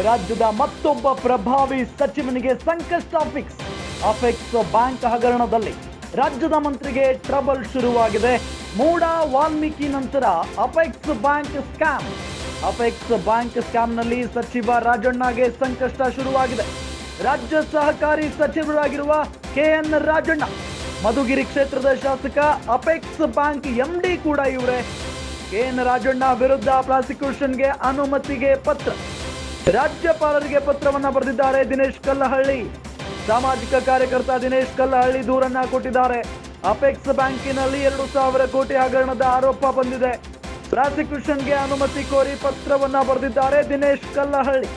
ರಾಜ್ಯದ ಮತ್ತೊಬ್ಬ ಪ್ರಭಾವಿ ಸಚಿವನಿಗೆ ಸಂಕಷ್ಟ ಫಿಕ್ಸ್. ಅಪೆಕ್ಸ್ ಬ್ಯಾಂಕ್ ಹಗರಣದಲ್ಲಿ ರಾಜ್ಯದ ಮಂತ್ರಿಗೆ ಟ್ರಬಲ್ ಶುರುವಾಗಿದೆ. ಮೂಡ ವಾಲ್ಮೀಕಿ ನಂತರ apex bank scam. Apex bank ಸ್ಕ್ಯಾಮ್ನಲ್ಲಿ ಸಚಿವ ರಾಜಣ್ಣಗೆ ಸಂಕಷ್ಟ ಶುರುವಾಗಿದೆ. ರಾಜ್ಯ ಸಹಕಾರಿ ಸಚಿವರಾಗಿರುವ ಕೆಎನ್ ರಾಜಣ್ಣ, ಮಧುಗಿರಿ ಕ್ಷೇತ್ರದ ಶಾಸಕ, ಅಪೆಕ್ಸ್ ಬ್ಯಾಂಕ್ ಎಂಡಿ ಕೂಡ ಇವರೇ. ಕೆಎನ್ ರಾಜಣ್ಣ ವಿರುದ್ಧ ಪ್ರಾಸಿಕ್ಯೂಷನ್ಗೆ ಅನುಮತಿಗೆ ಪತ್ರ. ರಾಜ್ಯಪಾಲರಿಗೆ ಪತ್ರವನ್ನ ಬರೆದಿದ್ದಾರೆ ದಿನೇಶ್ ಕಲ್ಲಹಳ್ಳಿ. ಸಾಮಾಜಿಕ ಕಾರ್ಯಕರ್ತ ದಿನೇಶ್ ಕಲ್ಲಹಳ್ಳಿ ದೂರನ್ನ ಕೊಟ್ಟಿದ್ದಾರೆ. ಅಪೆಕ್ಸ್ ಬ್ಯಾಂಕಿನಲ್ಲಿ 2,000 ಕೋಟಿ ಹಗರಣದ ಆರೋಪ ಬಂದಿದೆ. ಪ್ರಾಸಿಕ್ಯೂಷನ್ಗೆ ಅನುಮತಿ ಕೋರಿ ಪತ್ರವನ್ನ ಬರೆದಿದ್ದಾರೆ ದಿನೇಶ್ ಕಲ್ಲಹಳ್ಳಿ.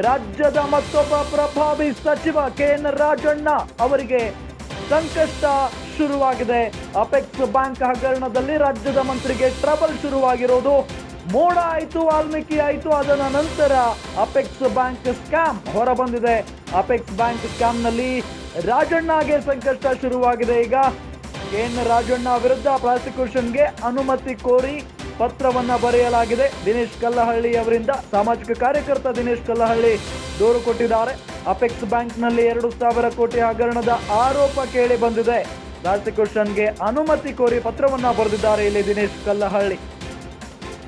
ರಾಜ್ಯದ ಮತ್ತೊಬ್ಬ ಪ್ರಭಾವಿ ಸಚಿವ ಕೆಎನ್ ರಾಜಣ್ಣ ಅವರಿಗೆ ಸಂಕಷ್ಟ ಶುರುವಾಗಿದೆ. ಅಪೆಕ್ಸ್ ಬ್ಯಾಂಕ್ ಹಗರಣದಲ್ಲಿ ರಾಜ್ಯದ ಮಂತ್ರಿಗೆ ಟ್ರಬಲ್ ಶುರುವಾಗಿರೋದು. ಮೋಡ ಆಯ್ತು, ವಾಲ್ಮೀಕಿ ಆಯ್ತು, ಅದರ ನಂತರ ಅಪೆಕ್ಸ್ ಬ್ಯಾಂಕ್ ಸ್ಕ್ಯಾಮ್ ಹೊರಬಂದಿದೆ. ಅಪೆಕ್ಸ್ ಬ್ಯಾಂಕ್ ಸ್ಕ್ಯಾಮ್ನಲ್ಲಿ ರಾಜಣ್ಣಗೆ ಸಂಕಷ್ಟ ಶುರುವಾಗಿದೆ. ಈಗ ಕೆಎನ್ ರಾಜಣ್ಣ ವಿರುದ್ಧ ಪ್ರಾಸಿಕ್ಯೂಷನ್ಗೆ ಅನುಮತಿ ಕೋರಿ ಪತ್ರವನ್ನ ಬರೆಯಲಾಗಿದೆ ದಿನೇಶ್ ಕಲ್ಲಹಳ್ಳಿ ಅವರಿಂದ. ಸಾಮಾಜಿಕ ಕಾರ್ಯಕರ್ತ ದಿನೇಶ್ ಕಲ್ಲಹಳ್ಳಿ ದೂರು ಕೊಟ್ಟಿದ್ದಾರೆ. ಅಪೆಕ್ಸ್ ಬ್ಯಾಂಕ್ನಲ್ಲಿ 2,000 ಕೋಟಿ ಹಗರಣದ ಆರೋಪ ಕೇಳಿ ಬಂದಿದೆ. ಪ್ರಾಸಿಕ್ಯೂಷನ್ಗೆ ಅನುಮತಿ ಕೋರಿ ಪತ್ರವನ್ನ ಬರೆದಿದ್ದಾರೆ ಇಲ್ಲಿ ದಿನೇಶ್ ಕಲ್ಲಹಳ್ಳಿ.